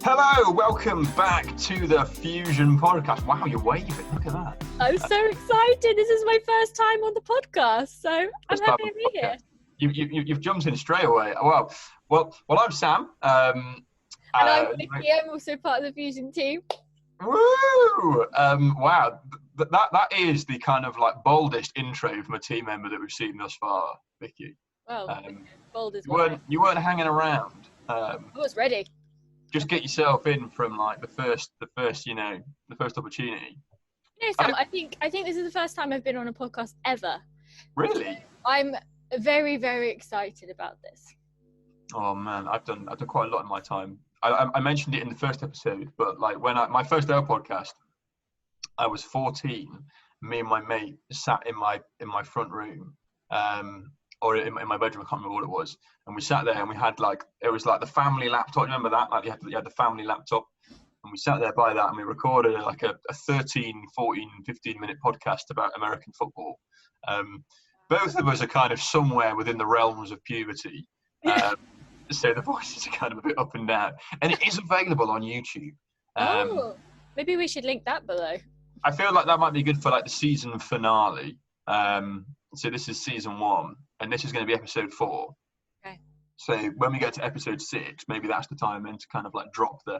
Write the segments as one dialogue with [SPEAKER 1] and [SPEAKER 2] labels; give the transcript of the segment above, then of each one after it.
[SPEAKER 1] Hello, welcome back to the Fusion podcast. Wow, you're waving. Look at that.
[SPEAKER 2] I'm so excited. This is my first time on the podcast, so I'm happy to be here.
[SPEAKER 1] You've jumped in straight away. Well, I'm Sam.
[SPEAKER 2] And I'm Viki. I'm also part of the Fusion team.
[SPEAKER 1] Woo! Wow, that is the kind of like boldest intro from a team member that we've seen thus far, Viki.
[SPEAKER 2] Well, bold as
[SPEAKER 1] well. You weren't hanging around.
[SPEAKER 2] I was ready.
[SPEAKER 1] Just get yourself in from like the first opportunity.
[SPEAKER 2] You know, Sam, I think this is the first time I've been on a podcast ever.
[SPEAKER 1] Really?
[SPEAKER 2] I'm very, very excited about this.
[SPEAKER 1] Oh man, I've done quite a lot in my time. I mentioned it in the first episode, but like my first ever podcast, I was 14. Me and my mate sat in my front room, or in my bedroom. I can't remember what it was. And we sat there and we had it was the family laptop. Remember that? Like you had the family laptop, and we sat there by that and we recorded a 13, 14, 15 minute podcast about American football. Both of us are kind of somewhere within the realms of puberty. So the voices are kind of a bit up and down, and it is available on YouTube.
[SPEAKER 2] Maybe we should link that below.
[SPEAKER 1] I feel like that might be good for the season finale. So this is season 1, and this is going to be episode 4.
[SPEAKER 2] Okay.
[SPEAKER 1] So when we get to episode 6, maybe that's the time then to kind of drop the.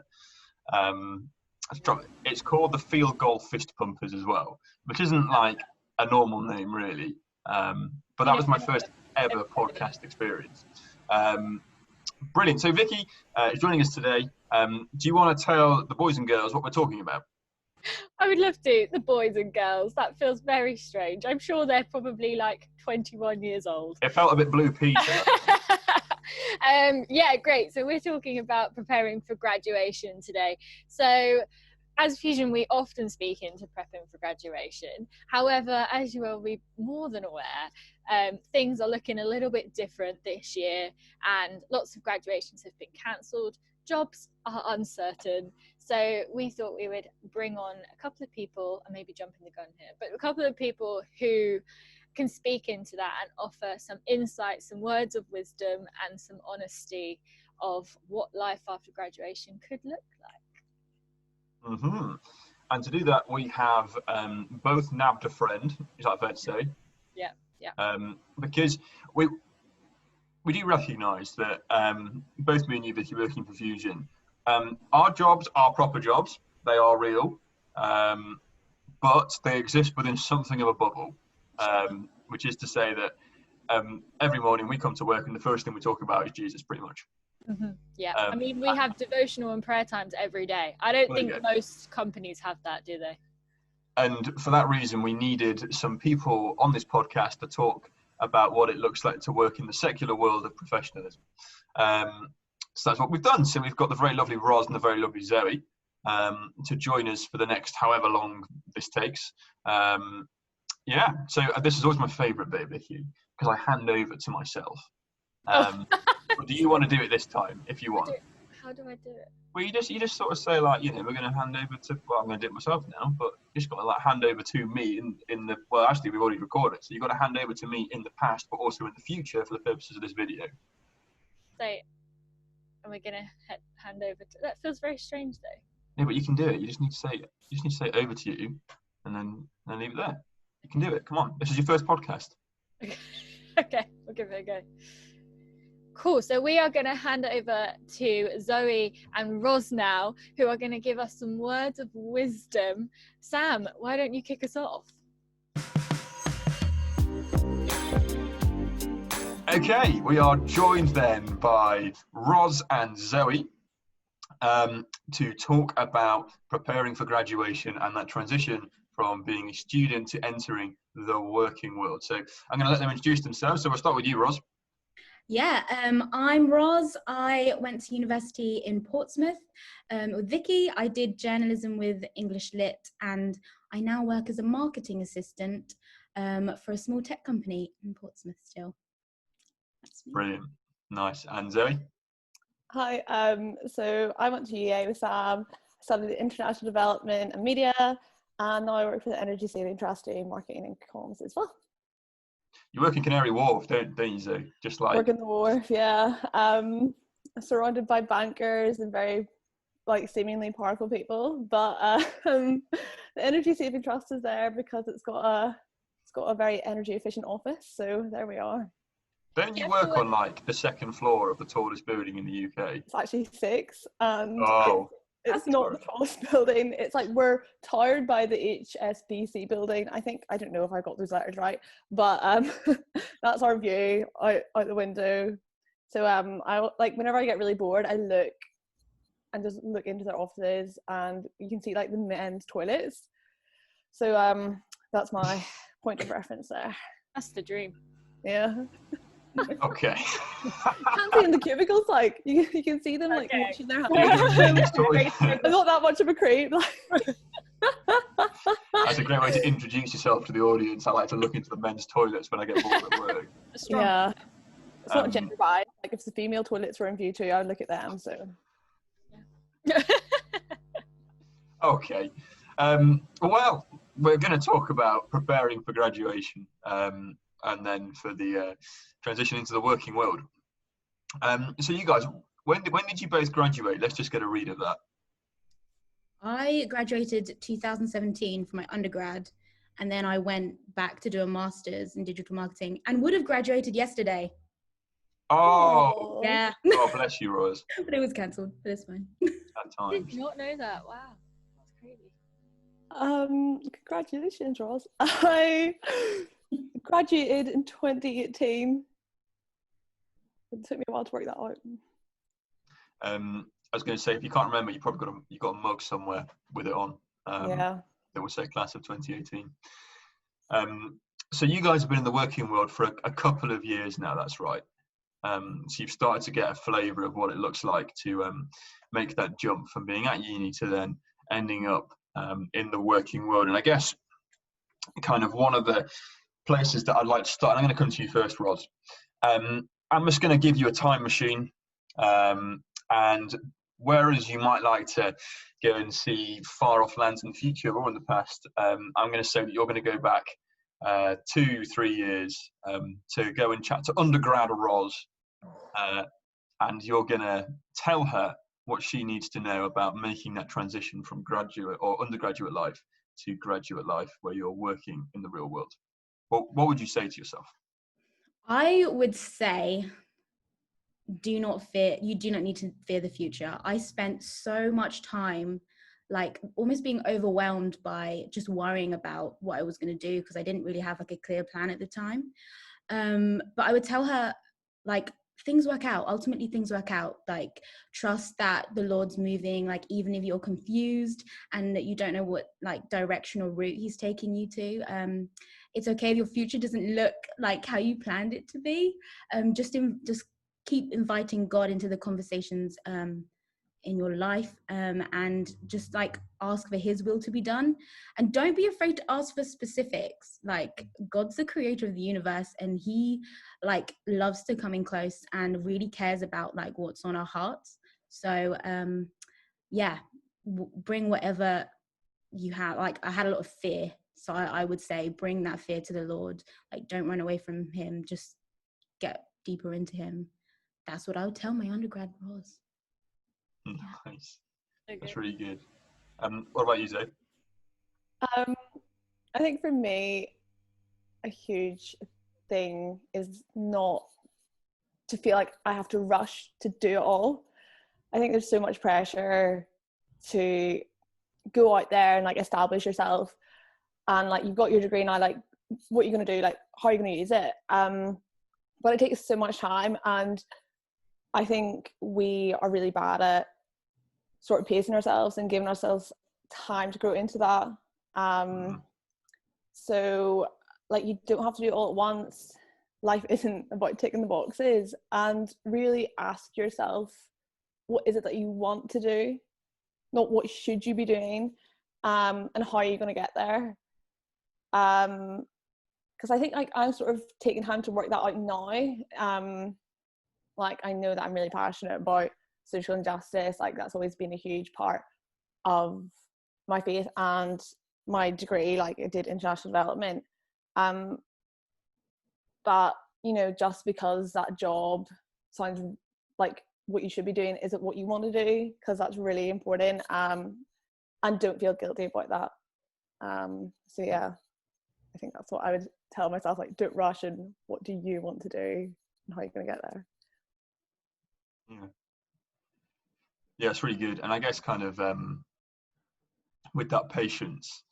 [SPEAKER 1] It's called the Field Goal Fist Pumpers as well, which isn't like a normal name really. But that was my first ever podcast experience. Brilliant. So Viki is joining us today. Do you want to tell the boys and girls what we're talking about?
[SPEAKER 2] I would love to. The boys and girls. That feels very strange. I'm sure they're probably 21 years old.
[SPEAKER 1] It felt a bit Blue Peter.
[SPEAKER 2] Yeah, great. So we're talking about preparing for graduation today. So as Fusion, we often speak into prepping for graduation. However, as you will be more than aware, things are looking a little bit different this year, and lots of graduations have been cancelled. Jobs are uncertain. So we thought we would bring on a couple of people, and maybe jumping the gun here, but a couple of people who can speak into that and offer some insight, some words of wisdom, and some honesty of what life after graduation could look like.
[SPEAKER 1] Mm-hmm. And to do that, we have both nabbed a friend. Is that fair to say?
[SPEAKER 2] Yeah.
[SPEAKER 1] Because we do recognise that both me and you, Viki, are working for Fusion. Our jobs are proper jobs. They are real, but they exist within something of a bubble, which is to say that every morning we come to work and the first thing we talk about is Jesus, pretty much.
[SPEAKER 2] Mm-hmm. Yeah, I mean, we have devotional and prayer times every day. I don't think most companies have that, do they?
[SPEAKER 1] And for that reason, we needed some people on this podcast to talk about what it looks like to work in the secular world of professionalism. So that's what we've done. So we've got the very lovely Roz and the very lovely Zoe to join us for the next however long this takes. So this is always my favourite bit, Viki, because I hand over to myself. Do you want to do it this time, if you want?
[SPEAKER 2] How do I do it?
[SPEAKER 1] Well, you just sort of say we're going to hand over to. Well, I'm going to do it myself now, but you just got to hand over to me in the. Well, actually, we've already recorded, so you've got to hand over to me in the past, but also in the future for the purposes of this video.
[SPEAKER 2] So, am I going to hand over to? That feels very strange, though.
[SPEAKER 1] Yeah, but you can do it. You just need to say it. You just need to say it over to you, and then leave it there. You can do it. Come on, this is your first podcast.
[SPEAKER 2] Okay, we'll give it a go. Cool, so we are going to hand over to Zoe and Roz now, who are going to give us some words of wisdom. Sam, why don't you kick us off?
[SPEAKER 1] Okay, we are joined then by Roz and Zoe to talk about preparing for graduation and that transition from being a student to entering the working world. So I'm going to let them introduce themselves. So we'll start with you, Roz.
[SPEAKER 3] Yeah, I'm Roz. I went to university in Portsmouth with Viki. I did journalism with English Lit, and I now work as a marketing assistant for a small tech company in Portsmouth still. That's me.
[SPEAKER 1] Brilliant. Nice. And Zoe?
[SPEAKER 4] Hi, so I went to UEA with Sam, studied international development and media, and now I work for the Energy Saving Trust doing marketing and comms as well.
[SPEAKER 1] You work in Canary Wharf, don't you, Zoe? Just like
[SPEAKER 4] work in the wharf, yeah. Surrounded by bankers and very like seemingly powerful people, but the Energy Saving Trust is there because it's got a very energy efficient office. So there we are.
[SPEAKER 1] Don't you work on like the second floor of the tallest building in the UK?
[SPEAKER 4] It's actually 6, and it's not the tallest building. It's like we're towered by the HSBC building. I don't know if I got those letters right, but that's our view out the window. So I like whenever I get really bored, I look and just look into their offices, and you can see like the men's toilets. So that's my point of reference there.
[SPEAKER 2] That's the dream.
[SPEAKER 4] Yeah.
[SPEAKER 1] Okay.
[SPEAKER 4] You can't see in the cubicles, like you can see them like washing their hands. I'm not that much of a creep.
[SPEAKER 1] That's a great way to introduce yourself to the audience. I like to look into the men's toilets when I get bored at work.
[SPEAKER 4] Yeah. It's not gender biased. Like if the female toilets were in view too, I would look at them. So.
[SPEAKER 1] Okay. Well, we're going to talk about preparing for graduation, and then for the transition into the working world. So you guys, when did you both graduate? Let's just get a read of that.
[SPEAKER 3] I graduated 2017 for my undergrad, and then I went back to do a master's in digital marketing and would have graduated yesterday.
[SPEAKER 1] Oh,
[SPEAKER 3] yeah.
[SPEAKER 1] God bless you, Roz.
[SPEAKER 3] But it was cancelled, but it's fine.
[SPEAKER 2] I did not know that. Wow, that's crazy.
[SPEAKER 4] Congratulations, Roz. I graduated in 2018. It took me a while to work that out.
[SPEAKER 1] I was going to say, if you can't remember, you probably got a mug somewhere with it on.
[SPEAKER 4] Yeah.
[SPEAKER 1] That will say class of 2018. So you guys have been in the working world for a couple of years now. That's right. So you've started to get a flavour of what it looks like to make that jump from being at uni to then ending up in the working world. And I guess kind of one of the places that I'd like to start, and I'm going to come to you first, Roz. I'm just going to give you a time machine, and whereas you might like to go and see far off lands in the future or in the past, I'm going to say that you're going to go back 2-3 years to go and chat to undergrad Roz, and you're going to tell her what she needs to know about making that transition from graduate or undergraduate life to graduate life where you're working in the real world. What would you say to yourself?
[SPEAKER 3] I would say you do not need to fear the future. I spent so much time like almost being overwhelmed by just worrying about what I was going to do because I didn't really have like a clear plan at the time. But I would tell her like things work out. Ultimately things work out. Like trust that the Lord's moving, like even if you're confused and that you don't know what like direction or route he's taking you to. It's okay if your future doesn't look like how you planned it to be. Just keep inviting God into the conversations in your life, and just like ask for his will to be done, and don't be afraid to ask for specifics. Like God's the creator of the universe, and he like loves to come in close and really cares about like what's on our hearts. So bring whatever you have. Like I had a lot of fear, so I would say bring that fear to the Lord. Like don't run away from him, just get deeper into him. That's what I would tell my undergrad was.
[SPEAKER 1] Nice. That's really good. What about you, Zoe?
[SPEAKER 4] I think for me, a huge thing is not to feel like I have to rush to do it all. I think there's so much pressure to go out there and like establish yourself, and like you've got your degree now, like what are you going to do, like how are you going to use it? But it takes so much time, and I think we are really bad at sort of pacing ourselves and giving ourselves time to grow into that. So like you don't have to do it all at once. Life isn't about ticking the boxes, and really ask yourself, what is it that you want to do? Not what should you be doing, and how are you going to get there? Because I think like I'm sort of taking time to work that out now. Like I know that I'm really passionate about social injustice. Like that's always been a huge part of my faith and my degree. Like I did international development. But you know, just because that job sounds like what you should be doing? Is it what you want to do? Because that's really important. And don't feel guilty about that. So yeah, I think that's what I would tell myself, like, don't rush, and what do you want to do and how are you going to get there?
[SPEAKER 1] Yeah, it's really good. And I guess kind of with that patience,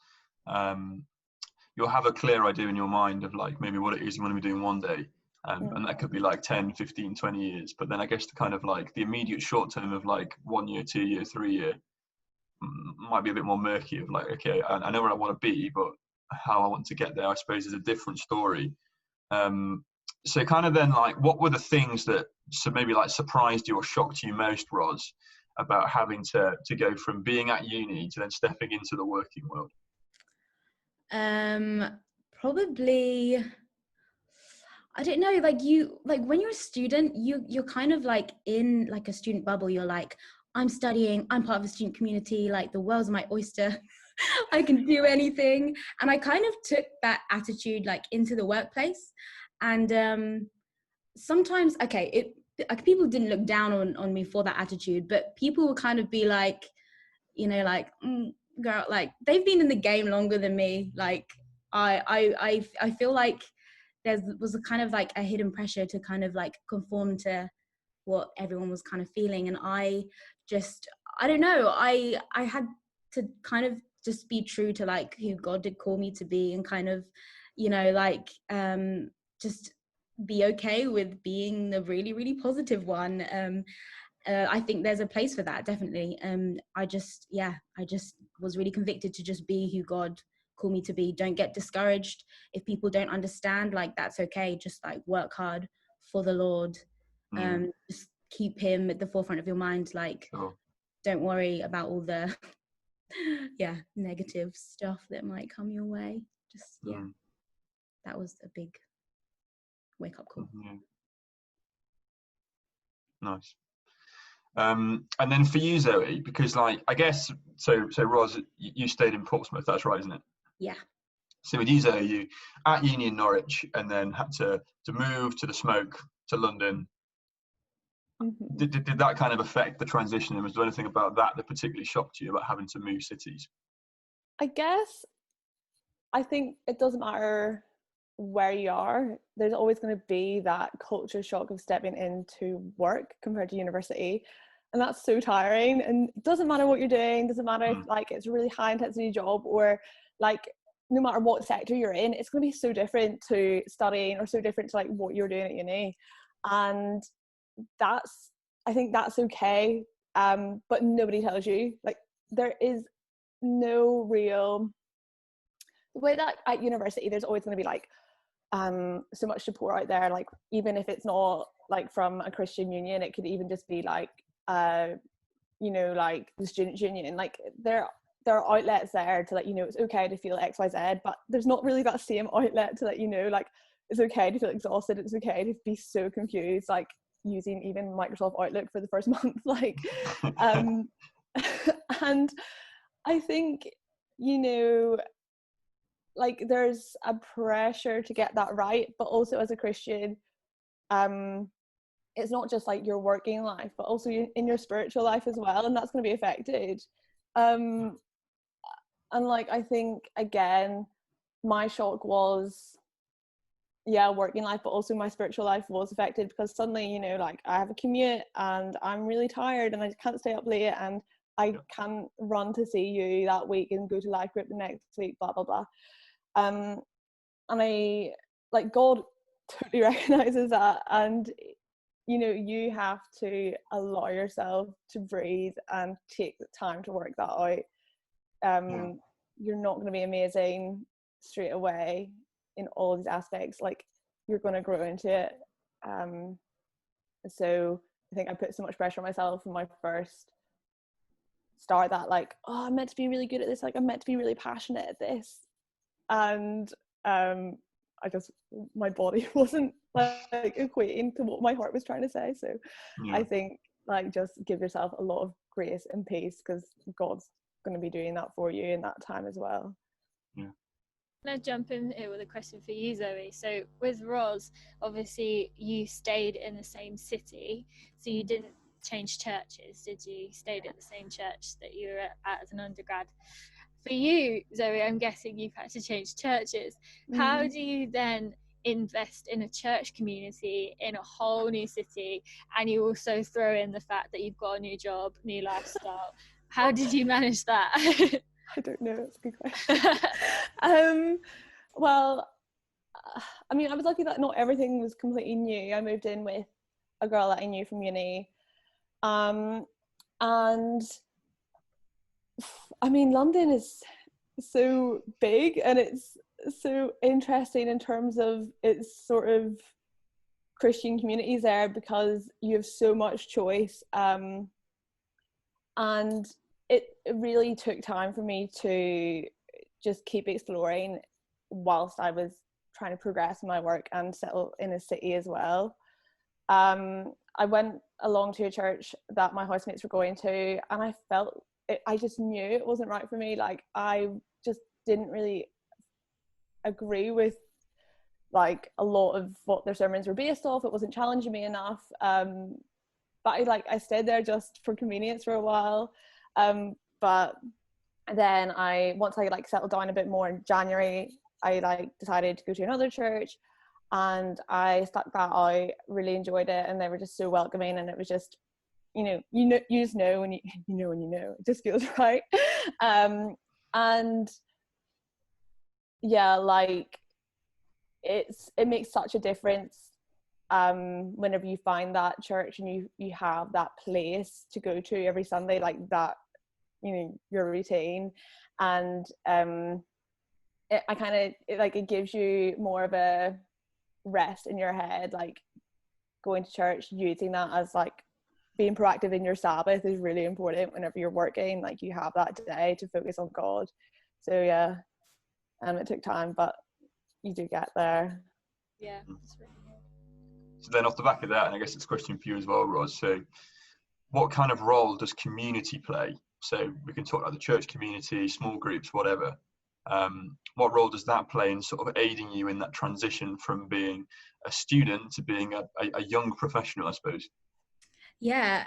[SPEAKER 1] you'll have a clear idea in your mind of like maybe what it is you want to be doing one day. And that could be like 10, 15, 20 years. But then I guess the kind of like the immediate short term of like 1 year, 2 year, 3 year might be a bit more murky of like, okay, I know where I want to be, but how I want to get there, I suppose, is a different story. So kind of then like, what were the things that maybe like surprised you or shocked you most, Roz, about having to go from being at uni to then stepping into the working world?
[SPEAKER 3] Probably, I don't know, like when you're a student, you're kind of like in like a student bubble. You're like, I'm studying, I'm part of a student community, like the world's my oyster. I can do anything. And I kind of took that attitude like into the workplace. And sometimes, okay, people didn't look down on me for that attitude, but people would kind of be like, you know, like, girl, like they've been in the game longer than me. Like I feel like there was a kind of like a hidden pressure to kind of like conform to what everyone was kind of feeling. And I don't know, I had to kind of just be true to like who God did call me to be, and kind of, you know, like just be okay with being the really, really positive one. I think there's a place for that, definitely. I just was really convicted to just be who God called me to be. Don't get discouraged if people don't understand, like that's okay. Just like work hard for the Lord. Just keep him at the forefront of your mind. Like, don't worry about all the negative stuff that might come your way. Just that was a big wake up call.
[SPEAKER 1] Nice. And then for you, Zoe, because like I guess so Roz, you stayed in Portsmouth, that's right, isn't it?
[SPEAKER 3] Yeah.
[SPEAKER 1] So with you, Zoe, you at uni in Norwich, and then had to move to the smoke to London. Did that kind of affect the transition, and was there anything about that particularly shocked you about having to move cities?
[SPEAKER 4] I guess I think it doesn't matter where you are, there's always going to be that culture shock of stepping into work compared to university, and that's so tiring. And it doesn't matter what you're doing, doesn't matter if like it's a really high intensity job, or like no matter what sector you're in, it's going to be so different to studying, or so different to like what you're doing at uni. And I think that's okay, but nobody tells you. Like, there is no real, the way that at university there's always going to be like so much support out there, like even if it's not like from a Christian union, it could even just be like you know, like the student union. Like there are outlets there to let you know it's okay to feel XYZ, but there's not really that same outlet to let you know like it's okay to feel exhausted, it's okay to be so confused, like using even Microsoft Outlook for the first month, like and I think, you know, like there's a pressure to get that right, but also as a Christian, it's not just like your working life, but also in your spiritual life as well, and that's going to be affected. And like I think again, my shock was working life, but also my spiritual life was affected, because suddenly, you know, like I have a commute and I'm really tired and I can't stay up late, and I can't run to see you that week and go to life group the next week, blah blah blah. And I, like, God totally recognizes that, and you know, you have to allow yourself to breathe and take the time to work that out. You're not going to be amazing straight away in all of these aspects, like you're going to grow into it. So I think I put so much pressure on myself in my first start, that like, oh, I'm meant to be really good at this, like I'm meant to be really passionate at this, and I just, my body wasn't like equating to what my heart was trying to say. So I think like just give yourself a lot of grace and peace, because God's going to be doing that for you in that time as well.
[SPEAKER 2] I'm going to jump in here with a question for you, Zoe. So with Roz, obviously you stayed in the same city, so you didn't change churches? Did you stayed at the same church that you were at as an undergrad? For you, Zoe, I'm guessing you've had to change churches. How do you then invest in a church community in a whole new city, and you also throw in the fact that you've got a new job, new lifestyle? How did you manage that?
[SPEAKER 4] I don't know, that's a good question. Well, I mean, I was lucky that not everything was completely new. I moved in with a girl that I knew from uni, and I mean, London is so big and it's so interesting in terms of its sort of Christian communities there, because you have so much choice, and it really took time for me to just keep exploring whilst I was trying to progress in my work and settle in a city as well. I went along to a church that my housemates were going to, and I felt it, I just knew it wasn't right for me. Like, I just didn't really agree with like a lot of what their sermons were based off. It wasn't challenging me enough. But I stayed there just for convenience for a while. But then once I settled down a bit more in January, I decided to go to another church, and I stuck that out, really enjoyed it, and they were just so welcoming, and it was just, you just know when you know, it just feels right. And yeah, it makes such a difference whenever you find that church and you have that place to go to every Sunday, like that, your routine. And it gives you more of a rest in your head, like going to church, using that as being proactive in your Sabbath is really important whenever you're working. Like, you have that day to focus on God. So yeah, it took time, but you do get there.
[SPEAKER 2] Yeah, that's really good.
[SPEAKER 1] So then off the back of that, and I guess it's a question for you as well, Roz, so what kind of role does community play? So we can talk about the church community, small groups, whatever. What role does that play in sort of aiding you in that transition from being a student to being a young professional, I suppose?
[SPEAKER 3] Yeah,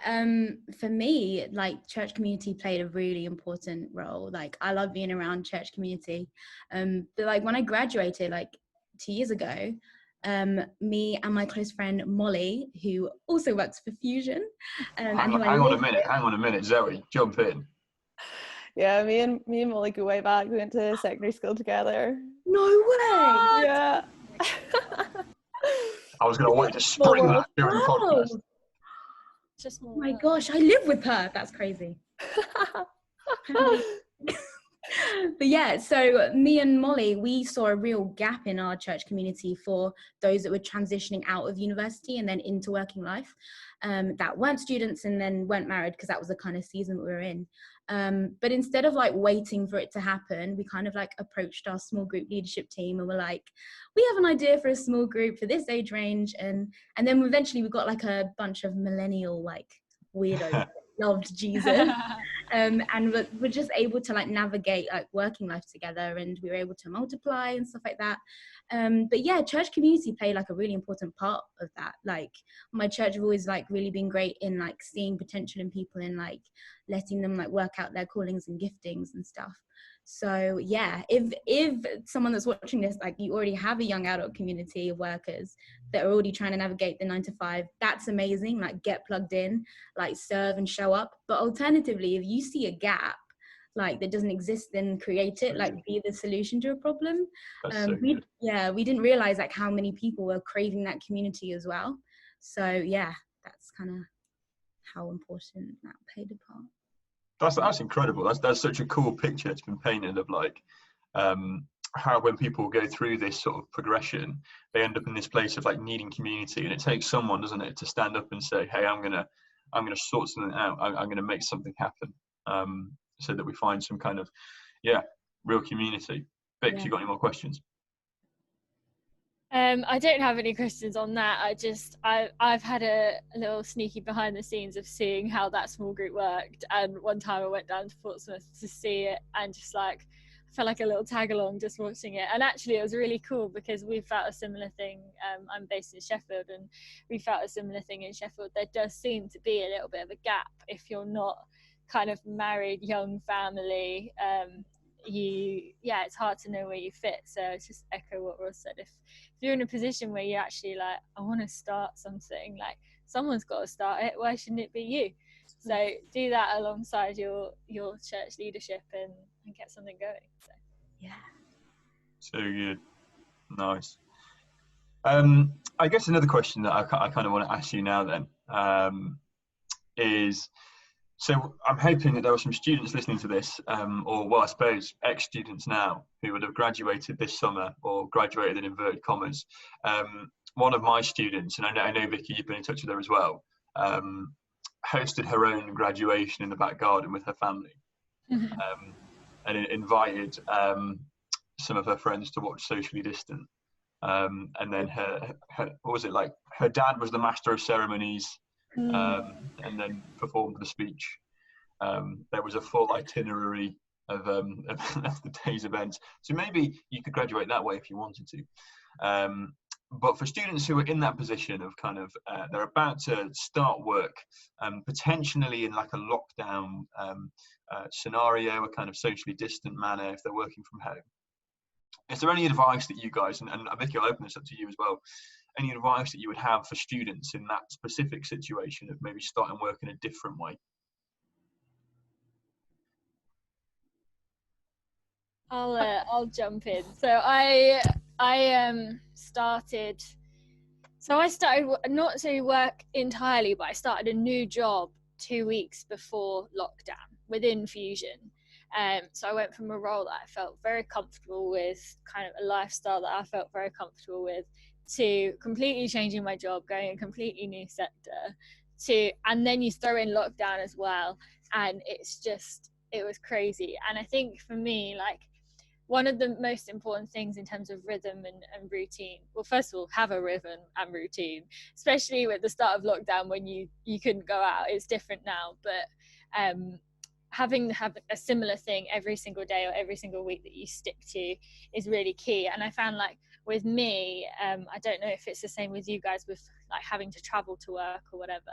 [SPEAKER 3] for me, church community played a really important role. I love being around church community. But when I graduated 2 years ago, me and my close friend Molly, who also works for Fusion,
[SPEAKER 1] hang on a minute, Zoe, jump in.
[SPEAKER 4] Yeah, me and Molly go way back. We went to secondary school together.
[SPEAKER 3] No way!
[SPEAKER 4] Yeah.
[SPEAKER 1] I was going to want you to spring that during the podcast.
[SPEAKER 2] Just
[SPEAKER 3] oh my gosh, I live with her. That's crazy. But yeah, so me and Molly, we saw a real gap in our church community for those that were transitioning out of university and then into working life, that weren't students and then weren't married, because that was the kind of season we were in. But instead of waiting for it to happen, we kind of approached our small group leadership team and were like, we have an idea for a small group for this age range. And then eventually we got a bunch of millennial weirdos that loved Jesus. And we're just able to navigate working life together, and we were able to multiply and stuff like that. But yeah, church community played a really important part of that. My church have always really been great in seeing potential in people and letting them work out their callings and giftings and stuff. So yeah, if someone that's watching this, you already have a young adult community of workers that are already trying to navigate the 9 to 5, that's amazing. Get plugged in, serve and show up. But alternatively, if you see a gap that doesn't exist, then create it. Be the solution to a problem. We didn't realize how many people were craving that community as well. So yeah, that's kind of how important that played a part.
[SPEAKER 1] That's incredible. That's such a cool picture it's been painted of how when people go through this sort of progression, they end up in this place of needing community, and it takes someone, doesn't it, to stand up and say, hey, I'm gonna sort something out. I'm gonna make something happen, so that we find some kind of real community. Vix, you got any more questions?
[SPEAKER 2] I don't have any questions on that. I've had a little sneaky behind the scenes of seeing how that small group worked, and one time I went down to Portsmouth to see it, and just felt like a little tag along just watching it. And actually it was really cool because we felt a similar thing. I'm based in Sheffield, and we felt a similar thing in Sheffield. There does seem to be a little bit of a gap if you're not kind of married, young family. It's hard to know where you fit. So it's just echo what Roz said. If you're in a position where you're actually like, I want to start something, like someone's got to start it, why shouldn't it be you? So do that alongside your church leadership and get something going. So
[SPEAKER 3] Yeah.
[SPEAKER 1] So good. Nice. I guess another question that I kind of want to ask you now then is, so I'm hoping that there were some students listening to this, or well, I suppose ex-students now who would have graduated this summer or graduated in inverted commas. One of my students, and I know Viki, you've been in touch with her as well, hosted her own graduation in the back garden with her family, and invited some of her friends to watch Socially Distant. And then her what was it like? Her dad was the master of ceremonies, and then performed the speech. There was a full itinerary of the day's events. So maybe you could graduate that way if you wanted to. But for students who are in that position of kind of, they're about to start work, potentially in like a lockdown scenario, a kind of socially distant manner if they're working from home. Is there any advice that you guys, and Viki, I'll open this up to you as well, any advice that you would have for students in that specific situation of maybe starting work in a different way?
[SPEAKER 2] I'll jump in. So I started not to work entirely, but I started a new job 2 weeks before lockdown within Fusion. So I went from a role that I felt very comfortable with, kind of a lifestyle that I felt very comfortable with, to completely changing my job, going a completely new sector, and then you throw in lockdown as well, and it was crazy. And I think for me, like, one of the most important things in terms of rhythm and routine, well, first of all, have a rhythm and routine, especially with the start of lockdown when you couldn't go out. It's different now, but having a similar thing every single day or every single week that you stick to is really key. And I found, like, with me, I don't know if it's the same with you guys with like having to travel to work or whatever.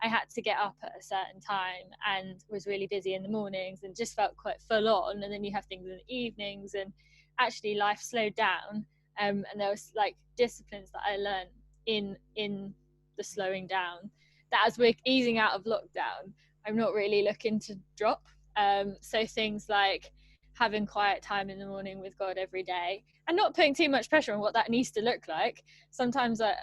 [SPEAKER 2] I had to get up at a certain time and was really busy in the mornings and just felt quite full on. And then you have things in the evenings, and actually life slowed down. And there was like disciplines that I learned in the slowing down that as we're easing out of lockdown, I'm not really looking to drop. So things like having quiet time in the morning with God every day, and not putting too much pressure on what that needs to look like. Sometimes I,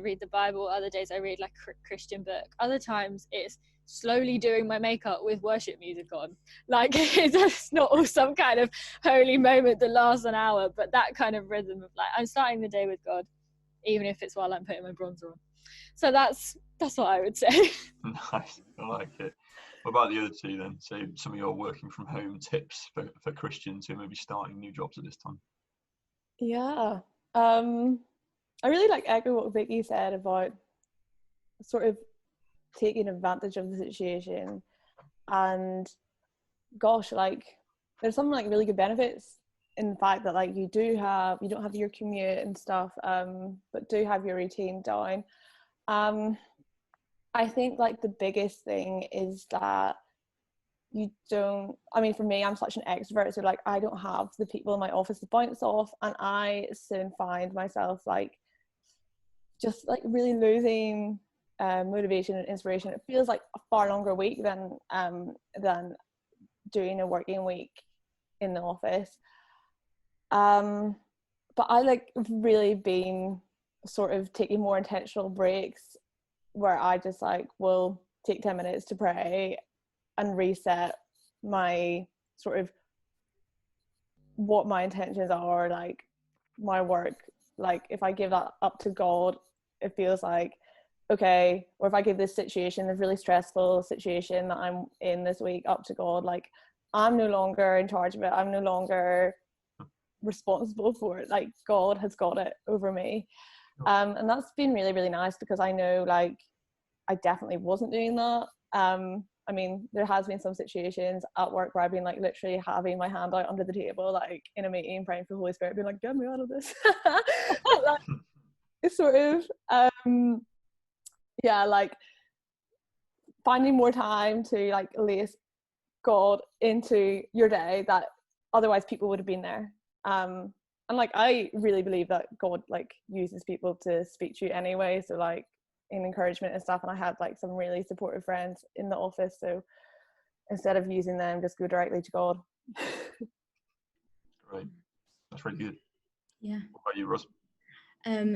[SPEAKER 2] read the Bible. Other days I read like a Christian book. Other times it's slowly doing my makeup with worship music on. Like, it's not all some kind of holy moment that lasts an hour, but that kind of rhythm of like, I'm starting the day with God, even if it's while I'm putting my bronzer on. So that's what I would say.
[SPEAKER 1] Nice, I like it. What about the other two then? So some of your working from home tips for Christians who may be starting new jobs at this time.
[SPEAKER 4] Yeah, I really like echo what Viki said about sort of taking advantage of the situation. And gosh, like, there's some like really good benefits in the fact that like you don't have your commute and stuff, but do have your routine down. I think like the biggest thing is that for me, I'm such an extrovert, so like I don't have the people in my office to bounce off, and I soon find myself like just like really losing motivation and inspiration. It feels like a far longer week than doing a working week in the office. But I like really been sort of taking more intentional breaks where I just like will take 10 minutes to pray and reset my sort of what my intentions are, like my work. Like if I give that up to God, it feels like okay. Or if I give this situation, this really stressful situation that I'm in this week, up to God, like I'm no longer in charge of it, I'm no longer responsible for it, like God has got it over me. And that's been really, really nice, because I know like I definitely wasn't doing that. I mean, there has been some situations at work where I've been like literally having my hand out under the table, like in a meeting, praying for the Holy Spirit, being like, get me out of this. Like, it's sort of yeah, like finding more time to like lace God into your day that otherwise people would have been there. And like I really believe that God like uses people to speak to you anyway, so like in encouragement and stuff, and I had like some really supportive friends in the office, so instead of using them, just go directly to God.
[SPEAKER 1] Right, that's really good.
[SPEAKER 3] Yeah.
[SPEAKER 1] What about you, Roz?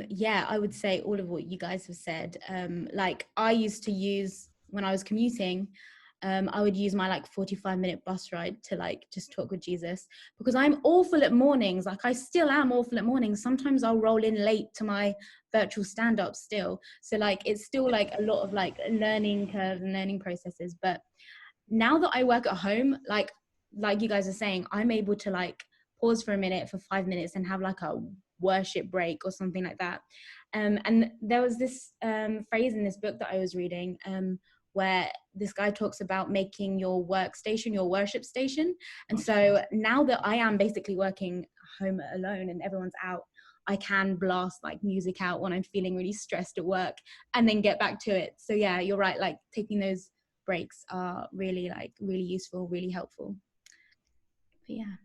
[SPEAKER 3] Yeah, I would say all of what you guys have said. Like I used to use, when I was commuting, I would use my like 45-minute bus ride to like just talk with Jesus, because I'm awful at mornings. Like I still am awful at mornings. Sometimes I'll roll in late to my virtual stand-up still. So like it's still like a lot of like learning curves and learning processes. But now that I work at home, like you guys are saying, I'm able to like pause for a minute, for 5 minutes, and have like a worship break or something like that. And there was this phrase in this book that I was reading where this guy talks about making your workstation your worship station. And so now that I am basically working home alone and everyone's out, I can blast like music out when I'm feeling really stressed at work and then get back to it. So yeah, you're right, like taking those breaks are really useful, really helpful. But yeah.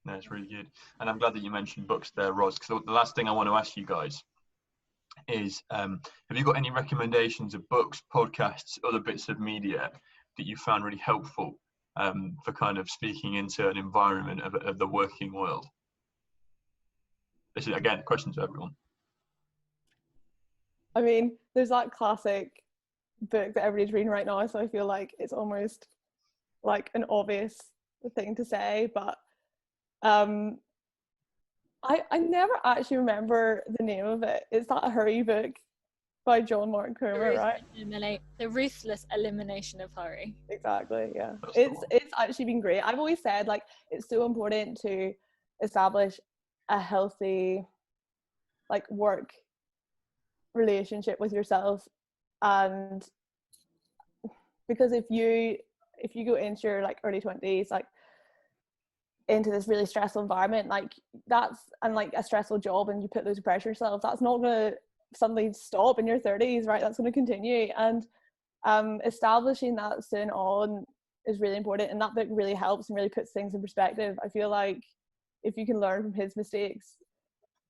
[SPEAKER 1] No, it's really good. And I'm glad that you mentioned books there, Roz, because the last thing I want to ask you guys is, have you got any recommendations of books, podcasts, other bits of media that you found really helpful for kind of speaking into an environment of the working world? This is, again, a question to everyone.
[SPEAKER 4] I mean, there's that classic book that everybody's reading right now, so I feel like it's almost like an obvious thing to say, but I never actually remember the name of it. Is that a hurry book by John Martin Comer, right?
[SPEAKER 2] The Ruthless Elimination of Hurry.
[SPEAKER 4] Exactly, yeah. It's actually been great. I've always said like it's so important to establish a healthy like work relationship with yourself, and because if you go into your like early 20s like into this really stressful environment like that's, and like a stressful job, and you put loads of pressure on yourself, that's not going to suddenly stop in your 30s, right? That's going to continue. And establishing that soon on is really important, and that book really helps and really puts things in perspective. I feel like if you can learn from his mistakes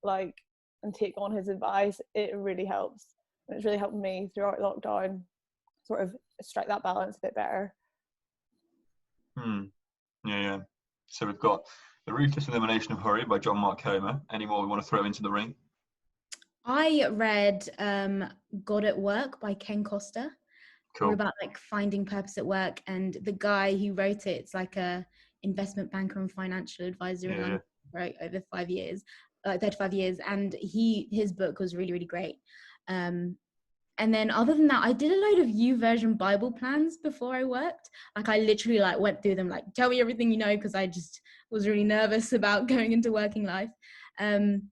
[SPEAKER 4] like and take on his advice, it really helps, and it's really helped me throughout lockdown sort of strike that balance a bit better.
[SPEAKER 1] Yeah. So we've got The Ruthless Elimination of Hurry by John Mark Comer. Any more we want to throw into the ring?
[SPEAKER 3] I read God at Work by Ken Costa.
[SPEAKER 1] Cool.
[SPEAKER 3] All about like finding purpose at work, and the guy who wrote it, it's like a investment banker and financial advisor in London, right, over 35 years, and his book was really, really great. And then other than that, I did a load of YouVersion Bible plans before I worked. Like I literally like went through them, like tell me everything you know, because I just was really nervous about going into working life. And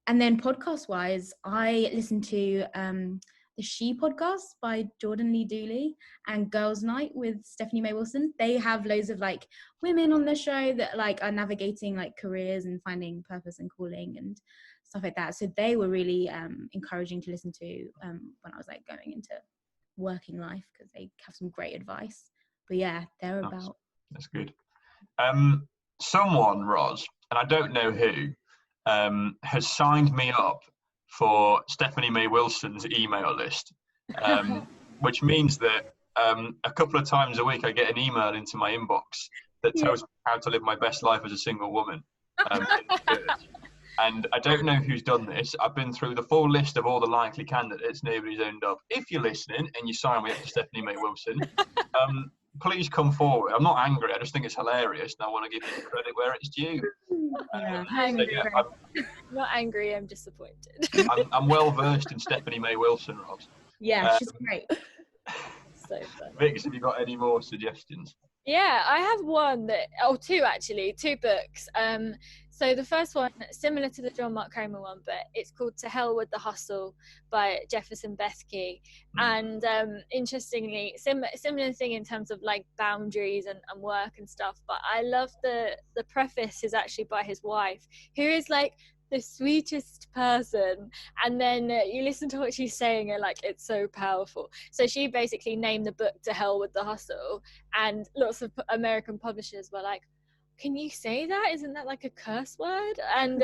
[SPEAKER 3] then podcast wise, I listened to the She podcast by Jordan Lee Dooley and Girls Night with Stephanie Mae Wilson. They have loads of like women on the show that like are navigating like careers and finding purpose and calling and stuff like that. So they were really encouraging to listen to when I was like going into working life, because they have some great advice. But yeah, they're about.
[SPEAKER 1] That's good. Someone, Roz, and I don't know who, has signed me up for Stephanie Mae Wilson's email list, which means that a couple of times a week I get an email into my inbox that tells me how to live my best life as a single woman in the church. And I don't know who's done this. I've been through the full list of all the likely candidates. Nobody's owned up. If you're listening and you sign me up to Stephanie Mae Wilson, please come forward. I'm not angry. I just think it's hilarious, and I want to give you the credit where it's due.
[SPEAKER 2] Not angry. I'm disappointed.
[SPEAKER 1] I'm well versed in Stephanie Mae Wilson, Roz.
[SPEAKER 3] Yeah, she's great.
[SPEAKER 2] So fun.
[SPEAKER 1] Vix, have you got any more suggestions?
[SPEAKER 2] Yeah, I have two books. So the first one, similar to the John Mark Comer one, but it's called To Hell with the Hustle by Jefferson Bethke. And interestingly, similar thing in terms of like boundaries and work and stuff. But I love the preface is actually by his wife, who is like the sweetest person, and then you listen to what she's saying and like it's so powerful. So she basically named the book To Hell with the Hustle, and lots of American publishers were like, can you say that? Isn't that like a curse word? And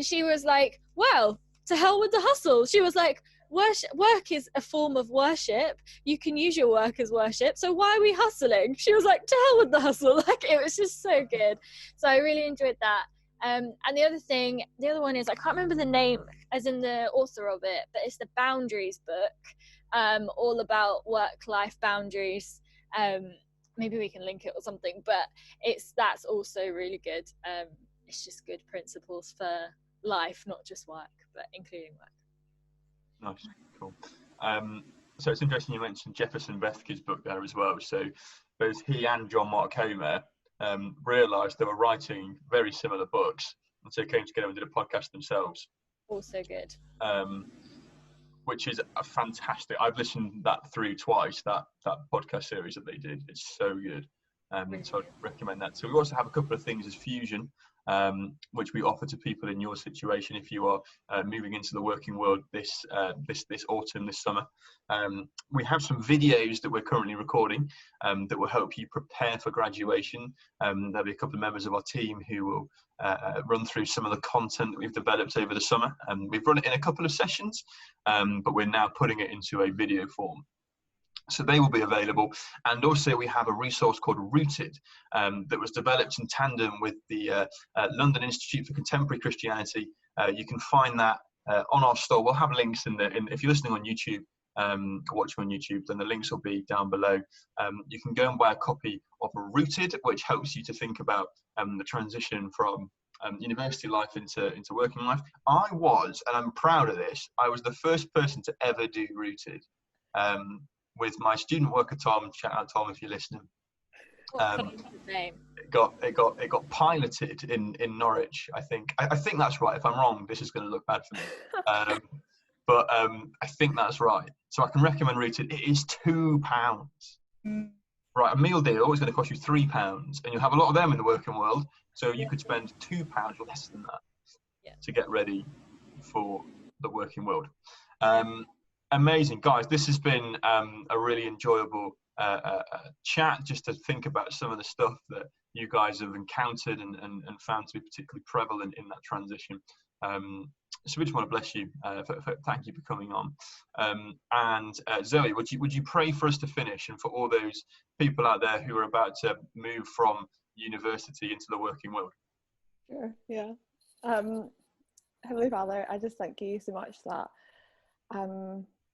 [SPEAKER 2] she was like, well, to hell with the hustle. She was like, work is a form of worship. You can use your work as worship. So why are we hustling? She was like, to hell with the hustle. Like, it was just so good. So I really enjoyed that. And the other one is, I can't remember the name as in the author of it, but it's the Boundaries book, all about work-life boundaries. Maybe we can link it or something, but that's also really good. It's just good principles for life, not just work, but including work.
[SPEAKER 1] Nice, cool. So it's interesting you mentioned Jefferson Bethke's book there as well. So both he and John Mark Comer realised they were writing very similar books, and so came together and did a podcast themselves. Also
[SPEAKER 2] good.
[SPEAKER 1] Which is a fantastic. I've listened that through twice. That podcast series that they did, it's so good. So I'd recommend that. So we also have a couple of things as Fusion, which we offer to people in your situation if you are moving into the working world this autumn, this summer. We have some videos that we're currently recording that will help you prepare for graduation. There'll be a couple of members of our team who will run through some of the content that we've developed over the summer. We've run it in a couple of sessions, but we're now putting it into a video form. So they will be available. And also we have a resource called Rooted that was developed in tandem with the London Institute for Contemporary Christianity. You can find that on our store. We'll have links if you're listening on YouTube, watching on YouTube, then the links will be down below. You can go and buy a copy of Rooted, which helps you to think about the transition from university life into working life. I was, and I'm proud of this, I was the first person to ever do Rooted. With my student worker Tom, shout out Tom if you're listening. It got piloted in Norwich, I think. I think that's right. If I'm wrong, this is going to look bad for me. But I think that's right. So I can recommend Rooted. It is £2. Right, a meal deal is going to cost you £3, and you'll have a lot of them in the working world. So you could spend £2 or less than that to get ready for the working world. Amazing, guys. This has been a really enjoyable chat, just to think about some of the stuff that you guys have encountered and found to be particularly prevalent in that transition. So we just want to bless you. Thank you for coming on. And Zoe, would you pray for us to finish, and for all those people out there who are about to move from university into the working world?
[SPEAKER 4] Sure, yeah. Heavenly Father, I just thank you so much that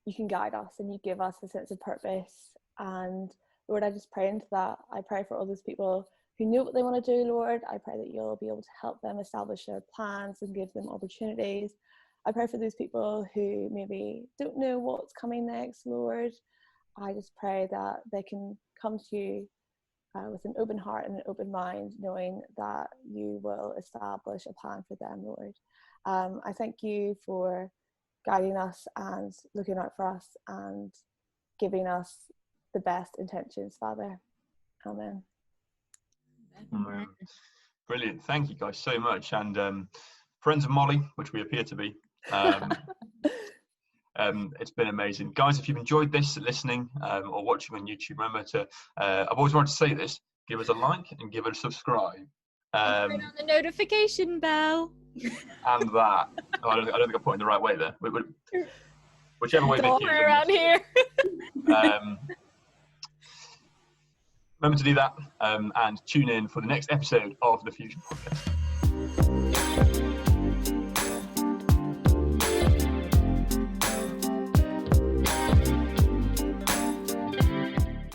[SPEAKER 4] you can guide us and you give us a sense of purpose. And Lord, I just pray into that. I pray for all those people who know what they want to do, Lord. I pray that you'll be able to help them establish their plans and give them opportunities. I pray for those people who maybe don't know what's coming next, Lord. I just pray that they can come to you with an open heart and an open mind, knowing that you will establish a plan for them, Lord. I thank you for guiding us and looking out for us and giving us the best intentions, Father. Amen.
[SPEAKER 1] Brilliant. Thank you guys so much. And friends of Molly, which we appear to be, it's been amazing. Guys, if you've enjoyed this listening or watching on YouTube, remember to, I've always wanted to say this, give us a like and give us a subscribe.
[SPEAKER 2] Turn on the notification bell.
[SPEAKER 1] And that. Oh, I don't think I put it in the right way there. Whichever way Viki is
[SPEAKER 2] around here.
[SPEAKER 1] Remember to do that and tune in for the next episode of the Fusion Podcast.